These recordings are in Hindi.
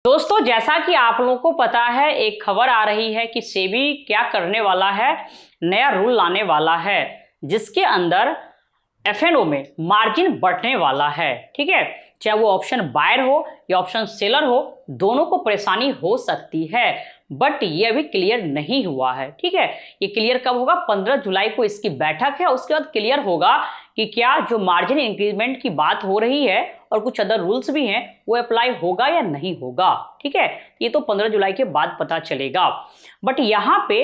दोस्तों, जैसा कि आप लोगों को पता है, एक खबर आ रही है कि सेबी क्या करने वाला है, नया रूल लाने वाला है जिसके अंदर एफएनओ में मार्जिन बढ़ने वाला है। ठीक है, चाहे वो ऑप्शन बायर हो या ऑप्शन सेलर हो, दोनों को परेशानी हो सकती है, बट ये अभी क्लियर नहीं हुआ है। ठीक है, ये क्लियर कब होगा? 15 जुलाई को इसकी बैठक है, उसके बाद क्लियर होगा कि क्या जो मार्जिन इंक्रीजमेंट की बात हो रही है और कुछ अदर रूल्स भी हैं वो अप्लाई होगा या नहीं होगा। ठीक है, ये तो 15 जुलाई के बाद पता चलेगा। बट यहाँ पे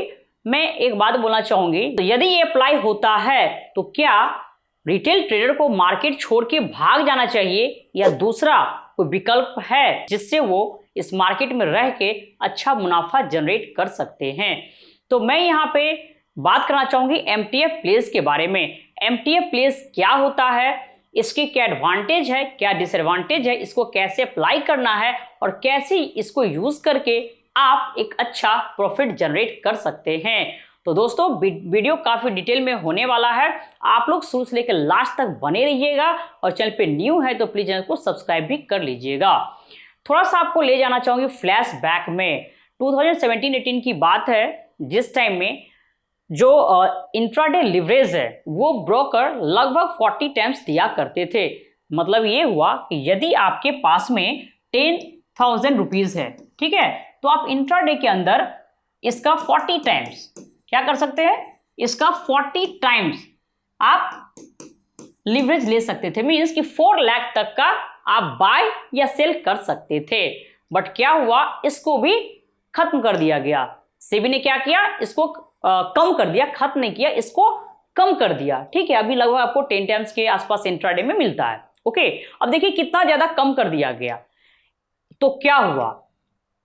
मैं एक बात बोलना चाहूंगी, तो यदि ये अप्लाई होता है तो क्या रिटेल ट्रेडर को मार्केट छोड़ के भाग जाना चाहिए या दूसरा कोई विकल्प है जिससे वो इस मार्केट में रह के अच्छा मुनाफा जनरेट कर सकते हैं? तो मैं यहाँ पे बात करना चाहूंगी एमटीएफ प्लेस के बारे में। एमटीएफ प्लेस क्या होता है, इसके क्या एडवांटेज है, क्या डिसएडवांटेज है, इसको कैसे अप्लाई करना है और कैसे इसको यूज करके आप एक अच्छा प्रॉफिट जनरेट कर सकते हैं। तो दोस्तों, वीडियो काफी डिटेल में होने वाला है, आप लोग शुरू से लेकर लास्ट तक बने रहिएगा और चैनल पे न्यू है तो प्लीज चैनल को सब्सक्राइब भी कर लीजिएगा। थोड़ा सा आपको ले जाना चाहूंगी फ्लैश बैक में। 2017-18 की बात है, जिस टाइम में जो इंट्राडे लिवरेज है वो ब्रोकर लगभग 40 टाइम्स दिया करते थे। मतलब ये हुआ कि यदि आपके पास में 10,000 रुपीज है, ठीक है, तो आप इंट्राडे के अंदर इसका 40 टाइम्स क्या कर सकते हैं, इसका 40 टाइम्स आप लिवरेज ले सकते थे। मीन्स कि 4 लाख तक का आप बाय या सेल कर सकते थे। बट क्या हुआ, इसको भी खत्म कर दिया गया। सेबी ने क्या किया, इसको कम कर दिया, खत्म नहीं किया, इसको कम कर दिया। ठीक है, अभी लगभग आपको 10 टाइम्स के आसपास इंट्राडे में मिलता है। ओके, अब देखिए कितना ज्यादा कम कर दिया गया। तो क्या हुआ,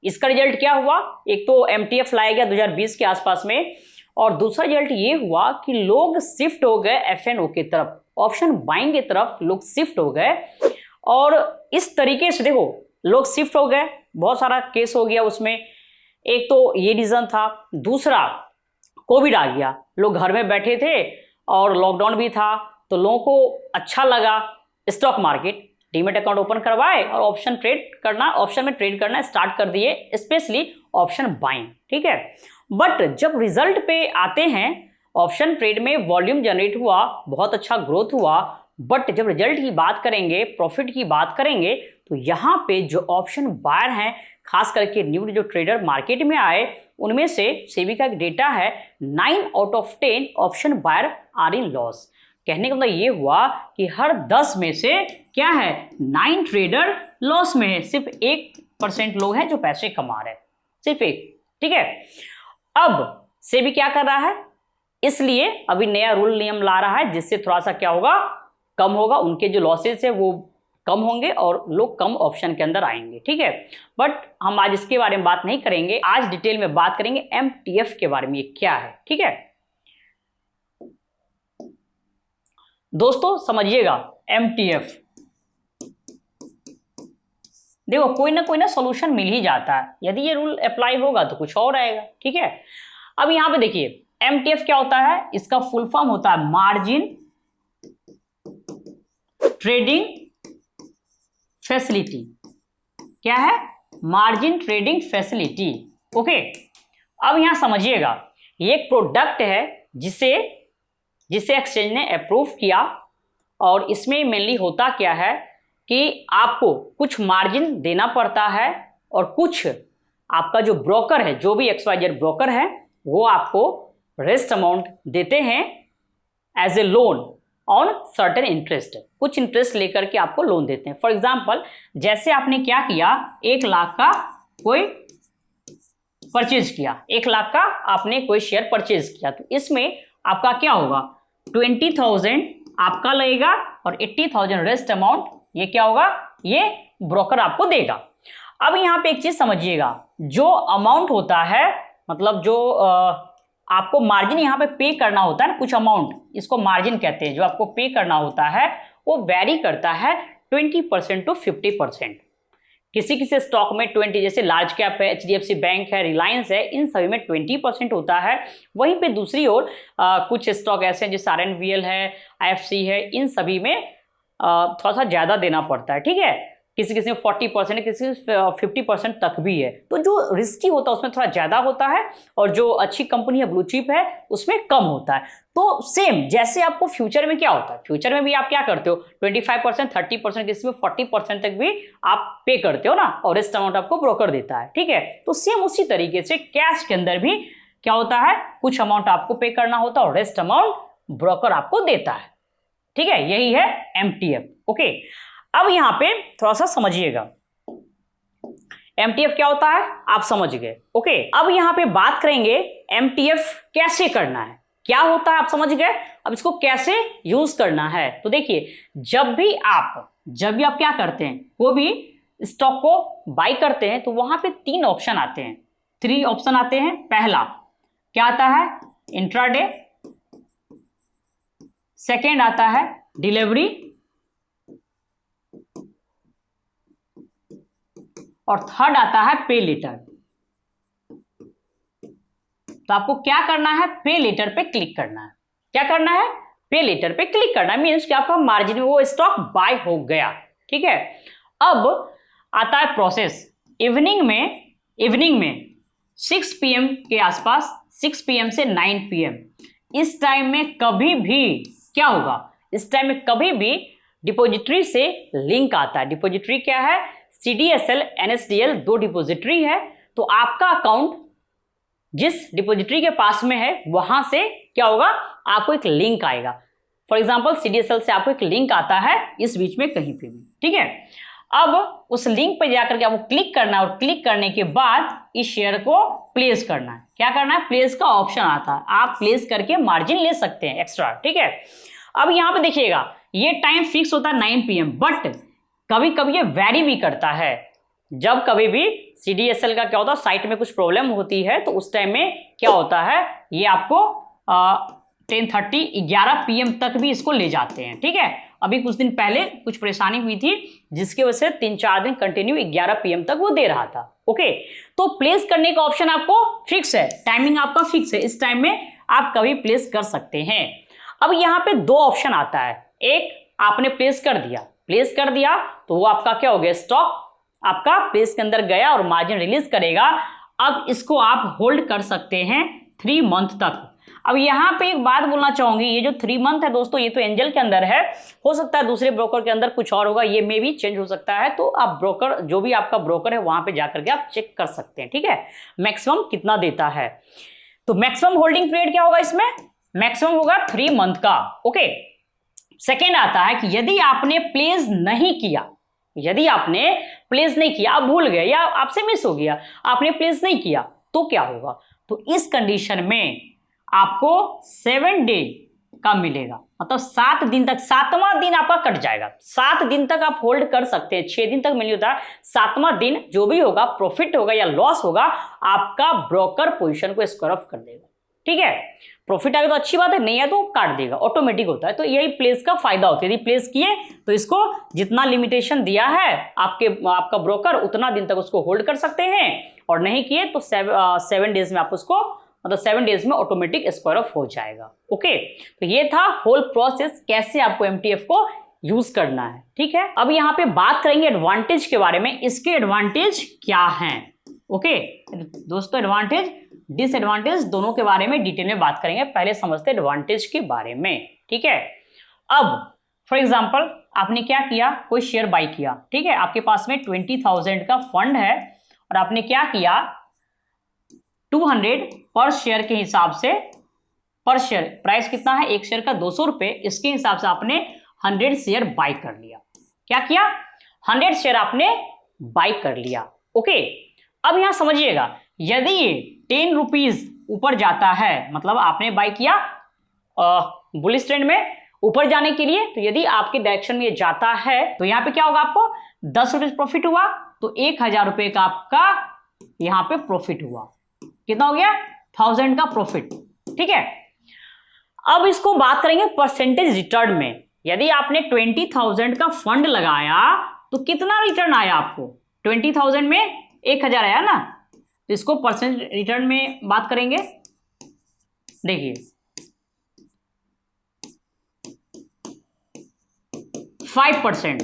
इसका रिजल्ट क्या हुआ? एक तो एमटीएफ लाया गया 2020 के आसपास में, और दूसरा रिजल्ट ये हुआ कि लोग शिफ्ट हो गए एफएनओ की तरफ, ऑप्शन बाइंग की तरफ लोग शिफ्ट हो गए। और इस तरीके से देखो, लोग शिफ्ट हो गए, बहुत सारा केस हो गया उसमें। एक तो ये रीजन था, दूसरा कोविड आ गया, लोग घर में बैठे थे और लॉकडाउन भी था, तो लोगों को अच्छा लगा stock market, demat account open करवाए और ऑप्शन में ट्रेड करना स्टार्ट कर दिए, स्पेशली ऑप्शन बाइंग। ठीक है, बट जब रिजल्ट पे आते हैं, ऑप्शन ट्रेड में वॉल्यूम जनरेट हुआ, बहुत अच्छा ग्रोथ हुआ, बट जब रिजल्ट की बात करेंगे, प्रॉफिट की बात करेंगे, तो यहाँ पे जो ऑप्शन बायर हैं, खास करके न्यू जो ट्रेडर मार्केट में आए, उनमें से सेबी का एक डेटा है 9 out of 10 option buyer are in loss. कहने का मतलब ये हुआ कि हर 10 में से क्या है, 9 ट्रेडर लॉस में है, सिर्फ 1% लोग हैं जो पैसे कमा रहे हैं, सिर्फ एक। ठीक है, अब सेबी क्या कर रहा है, इसलिए अभी नया रूल नियम ला रहा है जिससे थोड़ा सा क्या होगा, कम होगा, उनके जो लॉसेस है वो कम होंगे और लोग कम ऑप्शन के अंदर आएंगे। ठीक है, बट हम आज इसके बारे में बात नहीं करेंगे, आज डिटेल में बात करेंगे एमटीएफ के बारे में, ये क्या है। ठीक है दोस्तों, समझिएगा एमटीएफ। देखो, कोई ना सॉल्यूशन मिल ही जाता है, यदि ये रूल अप्लाई होगा तो कुछ और आएगा। ठीक है, अब यहां पे देखिए एमटीएफ क्या होता है, इसका फुल फॉर्म होता है मार्जिन ट्रेडिंग फैसिलिटी। क्या है? Margin trading facility. ओके, अब यहां समझिएगा, ये एक प्रोडक्ट है जिसे एक्सचेंज ने अप्रूव किया, और इसमें मेनली होता क्या है कि आपको कुछ मार्जिन देना पड़ता है और कुछ आपका जो ब्रोकर है, जो भी XYZ ब्रोकर है, वो आपको रेस्ट अमाउंट देते हैं as a loan on certain interest. कुछ इंटरेस्ट लेकर के आपको लोन देते हैं। फॉर एग्जाम्पल, जैसे आपने क्या किया, 1 लाख का कोई परचेज किया, 1 लाख का आपने कोई शेयर परचेज किया, तो इसमें आपका क्या होगा, 20,000 आपका लगेगा और 80,000 रेस्ट अमाउंट ये क्या होगा, ये ब्रोकर आपको देगा। अब यहाँ पे एक चीज समझिएगा, जो अमाउंट होता है, मतलब जो आपको मार्जिन यहाँ पे पे करना होता है ना, कुछ अमाउंट, इसको मार्जिन कहते हैं, जो आपको पे करना होता है वो वैरी करता है 20% टू 50%। किसी किसी स्टॉक में 20, जैसे लार्ज कैप है, HDFC बैंक है, रिलायंस है, इन सभी में 20% होता है। वहीं पे दूसरी ओर कुछ स्टॉक ऐसे हैं जैसे RNVL है, IFC है, इन सभी में थोड़ा सा ज्यादा देना पड़ता है। ठीक है, किसी किसी में 40% है, किसी 50% तक भी है। तो जो रिस्की होता है उसमें थोड़ा ज़्यादा होता है और जो अच्छी कंपनी है, ब्लू चिप है, उसमें कम होता है। तो सेम जैसे आपको फ्यूचर में क्या होता है, फ्यूचर में भी आप क्या करते हो, 25%, 30%, किसी में 40% तक भी आप पे करते हो ना, और रेस्ट अमाउंट आपको ब्रोकर देता है। ठीक है, तो सेम उसी तरीके से कैश के अंदर भी क्या होता है, कुछ अमाउंट आपको पे करना होता है और रेस्ट अमाउंट ब्रोकर आपको देता है। ठीक है, यही है एमटीएफ। ओके, अब यहां पे थोड़ा सा समझिएगा एमटीएफ क्या होता है, आप समझ गए। ओके, अब यहां पे बात करेंगे एमटीएफ कैसे करना है, क्या होता है आप समझ गए, अब इसको कैसे यूज करना है। तो देखिए, जब भी आप क्या करते हैं, वो भी स्टॉक को बाय करते हैं, तो वहां पे 3 ऑप्शन आते हैं, 3 ऑप्शन आते हैं। पहला क्या आता है, इंट्राडे, सेकेंड आता है डिलीवरी, और थर्ड आता है पे लेटर। तो आपको क्या करना है, पे लेटर पे क्लिक करना है। क्या करना है, पे लेटर पे क्लिक करना है, मीन्स कि आपका मार्जिन में वो स्टॉक बाय हो गया। ठीक है, अब आता है प्रोसेस। इवनिंग में 6 PM के आसपास, 6 PM से 9 PM, इस टाइम में कभी भी क्या होगा, इस टाइम में कभी भी डिपॉजिटरी से लिंक आता है। डिपॉजिटरी क्या है, CDSL, NSDL 2 डिपॉजिटरी है। तो आपका अकाउंट जिस डिपॉजिटरी के पास में है वहां से क्या होगा, आपको एक लिंक आएगा। फॉर एग्जांपल CDSL से आपको एक लिंक आता है इस बीच में कहीं पे भी। ठीक है, अब उस लिंक पे जाकर के आपको क्लिक करना है और क्लिक करने के बाद इस शेयर को प्लेस करना है। क्या करना है, प्लेस का ऑप्शन आता है, आप प्लेस करके मार्जिन ले सकते हैं एक्स्ट्रा। ठीक है, अब यहां पे देखिएगा ये टाइम फिक्स होता है 9 PM, बट कभी कभी ये वैरी भी करता है। जब कभी भी CDSL का क्या होता है, साइट में कुछ प्रॉब्लम होती है, तो उस टाइम में क्या होता है, ये आपको 10:30, 11 PM तक भी इसको ले जाते हैं। ठीक है, अभी कुछ दिन पहले कुछ परेशानी हुई थी जिसकी वजह से 3-4 दिन कंटिन्यू 11 PM तक वो दे रहा था। ओके, तो प्लेस करने का ऑप्शन आपको फिक्स है, टाइमिंग आपका फिक्स है, इस टाइम में आप कभी प्लेस कर सकते हैं। अब यहाँ पे 2 ऑप्शन आता है, एक आपने प्लेस कर दिया तो वो आपका क्या हो गया, स्टॉक आपका प्लेस के अंदर गया और मार्जिन रिलीज करेगा। अब इसको आप होल्ड कर सकते हैं 3 मंथ तक। अब यहां पे एक बात बोलना चाहूंगी, ये जो 3 मंथ है दोस्तों, ये तो एंजल के अंदर है, हो सकता है दूसरे ब्रोकर के अंदर कुछ और होगा, ये में भी चेंज हो सकता है। तो आप ब्रोकर, जो भी आपका ब्रोकर है वहां पे जाकर के आप चेक कर सकते हैं। ठीक है, मैक्सिमम कितना देता है, तो मैक्सिमम होल्डिंग पीरियड क्या होगा, इसमें मैक्सिमम होगा 3 मंथ का। ओके, सेकेंड आता है कि यदि आपने प्लेस नहीं किया, आप भूल गए या आपसे मिस हो गया, आपने प्लेस नहीं किया, तो क्या होगा, तो इस कंडीशन में आपको 7 डे का मिलेगा, मतलब 7 दिन तक, 7वां दिन आपका कट जाएगा। 7 दिन तक आप होल्ड कर सकते हैं, 6 दिन तक नहीं होता, 7वां दिन जो भी होगा, प्रॉफिट होगा या लॉस होगा, आपका ब्रोकर पोजीशन को स्क्वायर ऑफ कर देगा। ठीक है, प्रॉफिट आएगा तो अच्छी बात है, नहीं है तो काट देगा, ऑटोमेटिक होता है। तो यही प्लेस का फायदा होता है, यदि प्लेस किए तो इसको जितना लिमिटेशन दिया है आपका ब्रोकर, उतना दिन तक उसको होल्ड कर सकते हैं, और नहीं किए तो 7 डेज में आप उसको, मतलब 7 डेज में ऑटोमेटिक स्क्वायर ऑफ हो जाएगा। ओके, तो ये था होल प्रोसेस, कैसे आपको एमटीएफ को यूज करना है। ठीक है, अब यहाँ पे बात करेंगे एडवांटेज के बारे में, इसके एडवांटेज क्या हैं। ओके दोस्तों, एडवांटेज डिसएडवांटेज दोनों के बारे में डिटेल में बात करेंगे, पहले समझते हैं एडवांटेज के बारे में। ठीक है, अब फॉर एग्जांपल आपने क्या किया, कोई शेयर बाई किया। ठीक है, आपके पास में 20,000 का फंड है और आपने क्या किया, 200 पर शेयर के हिसाब से, पर शेयर प्राइस कितना है, एक शेयर का 200 रुपए, इसके हिसाब से आपने 100 शेयर बाई कर लिया। क्या किया, 100 शेयर आपने बाई कर लिया। ओके, अब यहां समझिएगा, यदि ये 10 रुपीज ऊपर जाता है, मतलब आपने बाई किया बुलिश ट्रेंड में ऊपर जाने के लिए, तो यदि आपके डायरेक्शन में ये जाता है तो यहां पे क्या होगा, आपको 10 रुपए प्रॉफिट हुआ, तो 1000 रुपए का आपका यहां पे प्रॉफिट हुआ। कितना हो गया, 1000 का प्रॉफिट। ठीक है, अब इसको बात करेंगे परसेंटेज रिटर्न में। यदि आपने 20,000 का फंड लगाया तो कितना रिटर्न आया आपको, 20,000 में 1000 आया ना, तो इसको परसेंट रिटर्न में बात करेंगे। देखिए 5%,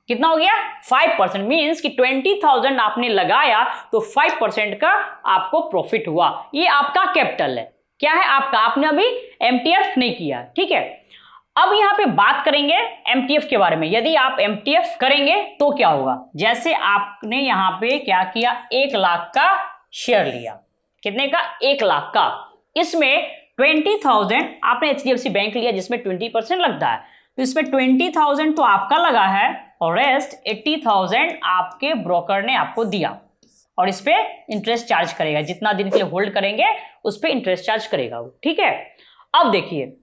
कितना हो गया 5%, मीन्स कि 20,000 आपने लगाया तो 5% का आपको प्रॉफिट हुआ। ये आपका कैपिटल है, क्या है आपका, आपने अभी एमटीएफ नहीं किया, ठीक है। अब यहां पे बात करेंगे एमटीएफ के बारे में। यदि आप एमटीएफ करेंगे तो क्या होगा, जैसे आपने यहां पे क्या किया, 1 लाख का शेयर लिया, कितने का, 1 लाख का, इसमें 20,000 आपने एचडीएफसी बैंक लिया जिसमें 20% लगता है, तो इसमें 20,000 तो आपका लगा है और रेस्ट 80,000 आपके ब्रोकर ने आपको दिया और इस पे इंटरेस्ट चार्ज करेगा, जितना दिन के लिए होल्ड करेंगे उस पे इंटरेस्ट चार्ज करेगा वो, ठीक है। अब देखिए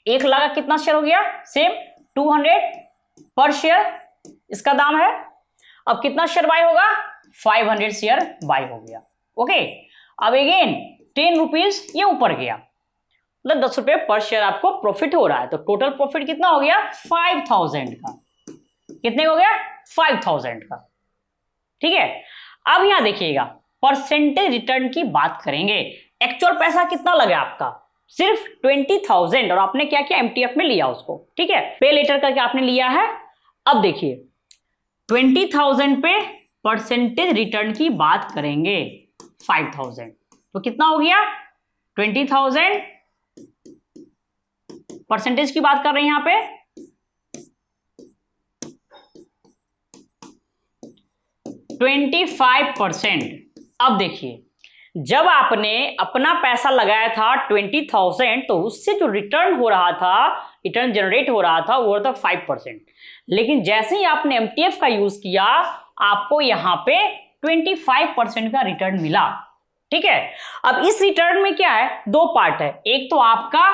1 लाख का कितना शेयर हो गया, सेम 200 पर शेयर इसका दाम है। अब कितना शेयर बाय होगा, 500 शेयर बाय हो गया, ओके। अब अगेन 10 रुपीज ये ऊपर गया, मतलब 10 रुपए पर शेयर आपको प्रॉफिट हो रहा है, तो टोटल प्रॉफिट कितना हो गया 5,000 का, कितने हो गया 5,000 का, ठीक है। अब यहां देखिएगा परसेंटेज रिटर्न की बात करेंगे। एक्चुअल पैसा कितना लगा आपका, सिर्फ 20,000 और आपने क्या किया, एमटीएफ में लिया उसको, ठीक है, पे लेटर करके आपने लिया है। अब देखिए 20,000 पे परसेंटेज रिटर्न की बात करेंगे 5,000, तो कितना हो गया 20,000, परसेंटेज की बात कर रहे हैं यहां पे 25%। अब देखिए जब आपने अपना पैसा लगाया था 20,000 तो उससे जो रिटर्न हो रहा था, रिटर्न जनरेट हो रहा था वो था 5%, लेकिन जैसे ही आपने एमटीएफ का यूज किया आपको यहां पे 25% का रिटर्न मिला, ठीक है। अब इस रिटर्न में क्या है, 2 पार्ट है, एक तो आपका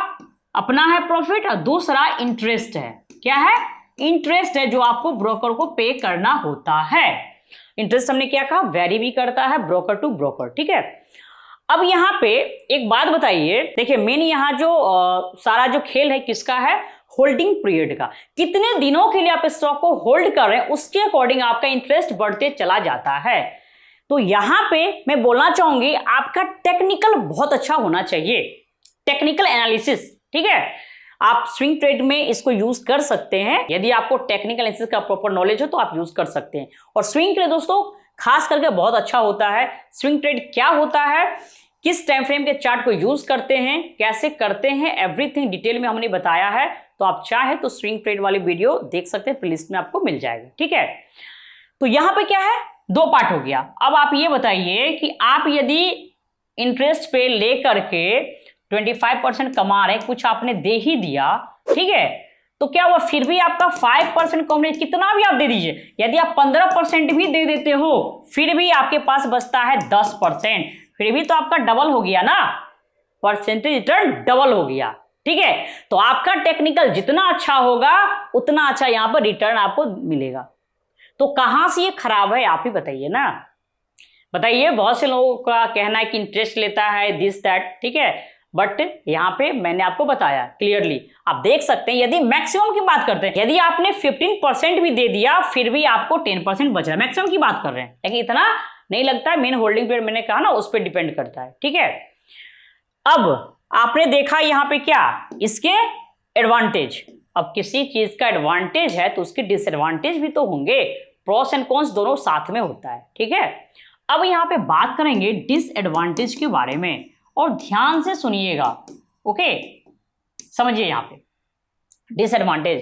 अपना है प्रॉफिट और दूसरा इंटरेस्ट है। क्या है, इंटरेस्ट है जो आपको ब्रोकर को पे करना होता है। इंटरेस्ट हमने क्या कहा, वेरी भी करता है ब्रोकर टू ब्रोकर, ठीक है। अब यहां पे एक बात बताइए, देखिए मेन यहां जो सारा जो खेल है किसका है, होल्डिंग पीरियड का, कितने दिनों के लिए आप स्टॉक को होल्ड कर रहे हैं उसके अकॉर्डिंग आपका इंटरेस्ट बढ़ते चला जाता है। तो यहां पे मैं बोलना चाहूंगी आपका टेक्निकल बहुत अच्छा होना चाहिए, टेक्निकल एनालिसिस, ठीक है। आप स्विंग ट्रेड में इसको यूज कर सकते हैं, यदि आपको टेक्निकल एनालिसिस का प्रॉपर नॉलेज हो तो आप यूज कर सकते हैं। और स्विंग ट्रेड दोस्तों खास करके बहुत अच्छा होता है। स्विंग ट्रेड क्या होता है, किस टाइम फ्रेम के चार्ट को यूज करते हैं, कैसे करते हैं, एवरीथिंग डिटेल में हमने बताया है। तो आप चाहे तो स्विंग ट्रेड वाली वीडियो देख सकते हैं, प्लेलिस्ट में आपको मिल जाएगा, ठीक है। तो यहां पे क्या है, 2 पार्ट हो गया। अब आप ये बताइए कि आप यदि इंटरेस्ट पे लेकर के 25% कमा रहे, कुछ आपने दे ही दिया, ठीक है, तो क्या हुआ, फिर भी आपका 5% कम नहीं, कितना भी आप दे दीजिए, यदि आप 15% भी दे देते हो फिर भी आपके पास बचता है 10%, फिर भी तो आपका डबल हो गया ना, परसेंटेज रिटर्न डबल हो गया, ठीक है। तो आपका टेक्निकल जितना अच्छा होगा उतना अच्छा यहां पर रिटर्न आपको मिलेगा। तो कहां से ये खराब है आप ही बताइए ना, बताइए। बहुत से लोगों का कहना है कि इंटरेस्ट लेता है दिस दैट, ठीक है, बट यहां पे मैंने आपको बताया क्लियरली, आप देख सकते हैं। यदि मैक्सिमम की बात करते हैं, यदि आपने 15% भी दे दिया फिर भी आपको 10% बच रहा है, मैक्सिमम की बात कर रहे हैं, लेकिन इतना नहीं लगता है। मेन होल्डिंग पीरियड मैंने कहा ना उस पर डिपेंड करता है, ठीक है। अब आपने देखा यहां पे क्या, इसके एडवांटेज। अब किसी चीज का एडवांटेज है तो उसके डिसएडवांटेज भी तो होंगे, प्रोस एंड कॉन्स दोनों साथ में होता है, ठीक है। अब यहां पे बात करेंगे डिसएडवांटेज के बारे में और ध्यान से सुनिएगा, ओके, समझिए। यहां पे डिसएडवांटेज,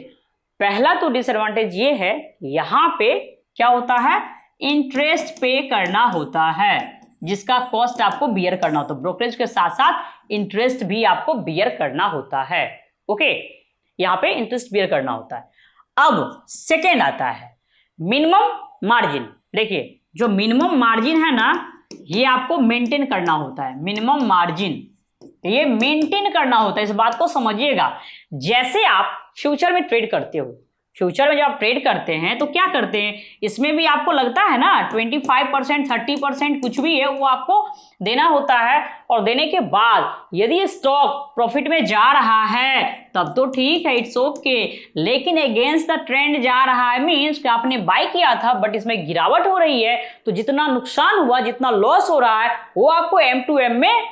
पहला तो डिसएडवांटेज ये है, यहां पे क्या होता है, इंटरेस्ट पे करना होता है जिसका कॉस्ट आपको बियर करना होता है, ब्रोकरेज के साथ साथ इंटरेस्ट भी आपको बियर करना होता है, ओके, यहां पे इंटरेस्ट बियर करना होता है। अब सेकेंड आता है मिनिमम मार्जिन। देखिए जो मिनिमम मार्जिन है ना ये आपको मेंटेन करना होता है, मिनिमम मार्जिन ये मेंटेन करना होता है, इस बात को समझिएगा। जैसे आप फ्यूचर में ट्रेड करते हो, फ्यूचर में जब आप ट्रेड करते हैं तो क्या करते हैं, इसमें भी आपको लगता है ना 25% 30% कुछ भी है वो आपको देना होता है, और देने के बाद यदि स्टॉक प्रॉफिट में जा रहा है तब तो ठीक है, इट्स ओके, लेकिन अगेंस्ट द ट्रेंड जा रहा है, मीन्स कि आपने बाय किया था बट इसमें गिरावट हो रही है, तो जितना नुकसान हुआ, जितना लॉस हो रहा है वो आपको M2M में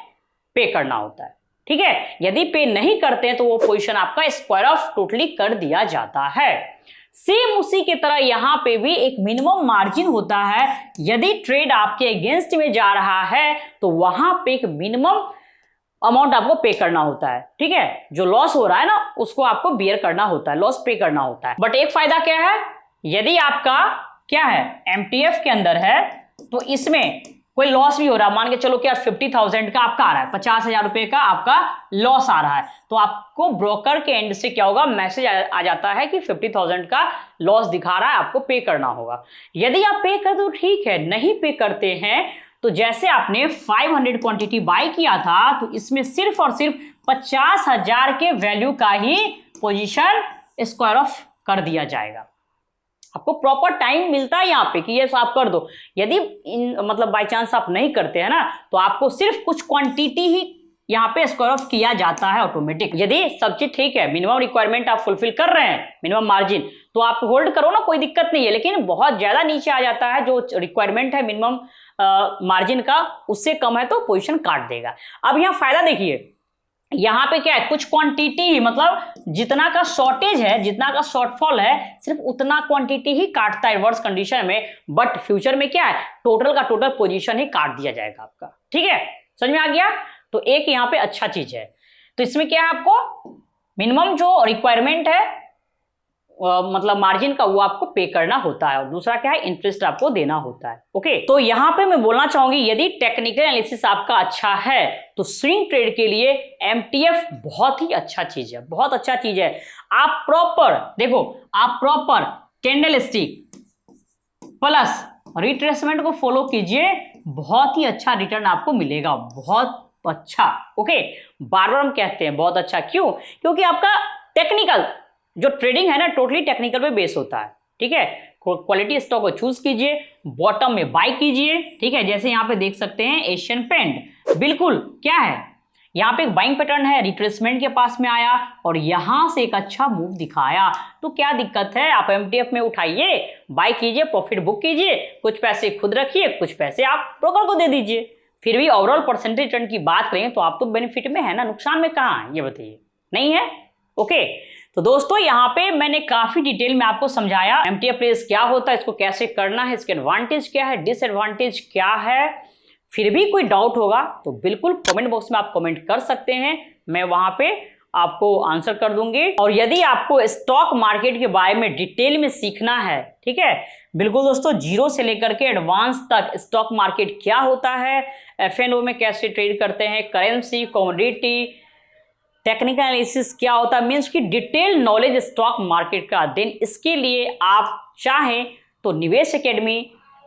पे करना होता है, ठीक है। यदि पे नहीं करते हैं तो वो पोजीशन आपका स्क्वायर ऑफ टोटली कर दिया जाता है। सेम उसी की तरह यहां पे भी एक मिनिमम मार्जिन होता है। यदि ट्रेड आपके अगेंस्ट में जा रहा है तो वहां पे एक मिनिमम अमाउंट आपको पे करना होता है, ठीक है। जो लॉस हो रहा है ना उसको आपको बियर करना होता है, लॉस पे करना होता है। बट एक फायदा क्या है, यदि आपका क्या है एमटीएफ के अंदर है तो इसमें कोई लॉस भी हो रहा है, मान के चलो कि 50,000 का आपका आ रहा है, 50,000 रुपए का आपका लॉस आ रहा है, तो आपको ब्रोकर के एंड से क्या होगा, मैसेज आ जाता है कि 50,000 का लॉस दिखा रहा है, आपको पे करना होगा। यदि आप पे कर दो ठीक है, नहीं पे करते हैं तो जैसे आपने 500 क्वांटिटी बाय किया था तो इसमें सिर्फ और सिर्फ 50,000 के वैल्यू का ही पोजीशन स्क्वायर ऑफ कर दिया जाएगा। आपको प्रॉपर टाइम मिलता है यहाँ पे कि ये आप कर दो। यदि मतलब बाय चांस आप नहीं करते हैं ना तो आपको सिर्फ कुछ क्वांटिटी ही यहाँ पे स्क्वायर ऑफ किया जाता है ऑटोमेटिक। यदि सब चीज ठीक है, मिनिमम रिक्वायरमेंट आप फुलफिल कर रहे हैं, मिनिमम मार्जिन, तो आप होल्ड करो ना, कोई दिक्कत नहीं है। लेकिन बहुत ज्यादा नीचे आ जाता है, जो रिक्वायरमेंट है मिनिमम मार्जिन का उससे कम है तो पोजीशन काट देगा। अब यहाँ फायदा देखिए, यहाँ पे क्या है, कुछ क्वांटिटी ही, मतलब जितना का शॉर्टेज है, जितना का शॉर्टफॉल है, सिर्फ उतना क्वांटिटी ही काटता है रिवर्स कंडीशन में। बट फ्यूचर में क्या है, टोटल का टोटल पोजीशन ही काट दिया जाएगा आपका, ठीक है। समझ में आ गया। तो एक यहाँ पे अच्छा चीज है, तो इसमें क्या है, आपको मिनिमम जो रिक्वायरमेंट है मतलब मार्जिन का वो आपको पे करना होता है, और दूसरा क्या है, इंटरेस्ट आपको देना होता है। ओके, तो यहां पे मैं बोलना चाहूंगी यदि टेक्निकल एनालिसिस आपका अच्छा है तो स्विंग ट्रेड के लिए एमटीएफ बहुत ही अच्छा चीज है, बहुत अच्छा चीज है। आप प्रॉपर देखो, आप प्रॉपर कैंडलस्टिक प्लस रिट्रेसमेंट को फॉलो कीजिए, बहुत ही अच्छा रिटर्न आपको मिलेगा, बहुत अच्छा। ओके, बार बार हम कहते हैं बहुत अच्छा, क्यों, क्योंकि आपका टेक्निकल जो ट्रेडिंग है ना टोटली टेक्निकल पे बेस होता है, ठीक है। क्वालिटी स्टॉक को चूज कीजिए, बॉटम में बाय कीजिए, ठीक है। जैसे यहाँ पे देख सकते हैं एशियन पेंट, बिल्कुल क्या है, यहाँ पे एक बाइंग पैटर्न है, रिट्रेसमेंट के पास में आया और यहां से एक अच्छा मूव दिखाया, तो क्या दिक्कत है, आप एमटीएफ में उठाइए, बाय कीजिए, प्रॉफिट बुक कीजिए, कुछ पैसे खुद रखिए, कुछ पैसे आप ब्रोकर को दे दीजिए। फिर भी ओवरऑल परसेंटेज रिटर्न की बात करें तो आप तो बेनिफिट में है ना, नुकसान में कहाँ है, ये बताइए, नहीं है। ओके, तो दोस्तों यहाँ पे मैंने काफी डिटेल में आपको समझाया एमटीएफ रेस क्या होता है, इसको कैसे करना है, इसके एडवांटेज क्या है, डिसएडवांटेज क्या है। फिर भी कोई डाउट होगा तो बिल्कुल कमेंट बॉक्स में आप कमेंट कर सकते हैं, मैं वहां पे आपको आंसर कर दूंगी। और यदि आपको स्टॉक मार्केट के बारे में डिटेल में सीखना है, ठीक है, बिल्कुल दोस्तों, जीरो से लेकर के एडवांस तक स्टॉक मार्केट क्या होता है, एफएनओ में कैसे ट्रेड करते हैं, करेंसी, कमोडिटी, टेक्निकल एनालिसिस क्या होता है, मीन्स की डिटेल नॉलेज स्टॉक मार्केट का अध्ययन, इसके लिए आप चाहें तो निवेश एकेडमी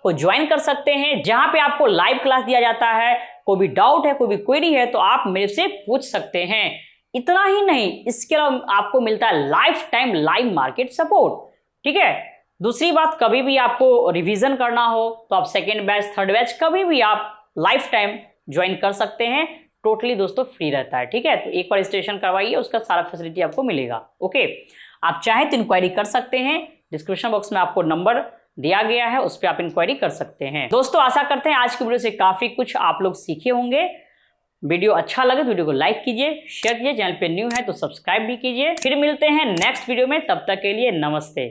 को ज्वाइन कर सकते हैं, जहां पे आपको लाइव क्लास दिया जाता है। कोई भी डाउट है, कोई भी क्वेरी है तो आप मेरे से पूछ सकते हैं। इतना ही नहीं, इसके अलावा आपको मिलता है life time live market support, ठीक है। दूसरी बात, कभी भी आपको रिवीजन करना हो तो आप सेकेंड बैच, थर्ड बैच कभी भी आप लाइफ टाइम ज्वाइन कर सकते हैं, टोटली दोस्तों फ्री रहता है, ठीक है। तो एक बार रजिस्ट्रेशन करवाइए, उसका सारा फैसिलिटी आपको मिलेगा। ओके, आप चाहें तो इंक्वायरी कर सकते हैं, डिस्क्रिप्शन बॉक्स में आपको नंबर दिया गया है, उस पर आप इंक्वायरी कर सकते हैं। दोस्तों आशा करते हैं आज की वीडियो से काफी कुछ आप लोग सीखे होंगे। वीडियो अच्छा लगे तो वीडियो को लाइक कीजिए, शेयर कीजिए, चैनल पे न्यू है तो सब्सक्राइब भी कीजिए। फिर मिलते हैं नेक्स्ट वीडियो में, तब तक के लिए नमस्ते।